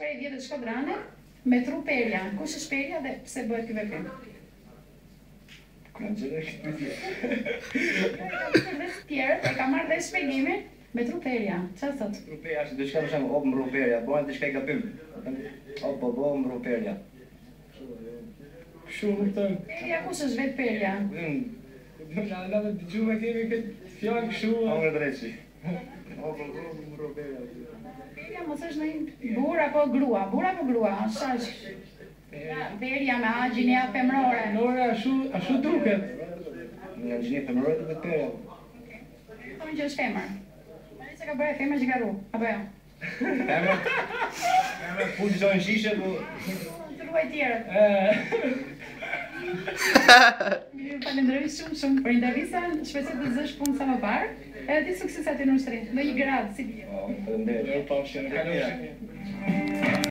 shprehje vjetër shkodrane me tru perja. Kush është perja dhe pse bëhet ky veprim? E ka marrë dhe shpjegimin me tru perja. Çfarë thot? Tru perja është diçka për shembull, op mbru perja, bën diçka i gabim. Op mbru perja. Kështu kupton. Perja kush është vetë perja? Na dëgjuar kemi këtë fjalë kështu. Ongë drejtë. Op mbru perja. Perja mos është ndonjë burr apo grua? Burr apo grua? Ç'është? Perja me agjin ja femrore. Nora ashtu duket. Nga gjini femrore të vetë perja. Thonë që është femër. Mari se ka bërë femër që ka rru, apo jo? Femër full zonë shishe, po... Të ruaj tjerët. Mirë, falenderoj shumë për intervistën, shpresoj të zësh punë sa më parë. Edhe ti sukses aty në ushtri, në një gradë, si bie. Falenderoj. Mirë, pafshim.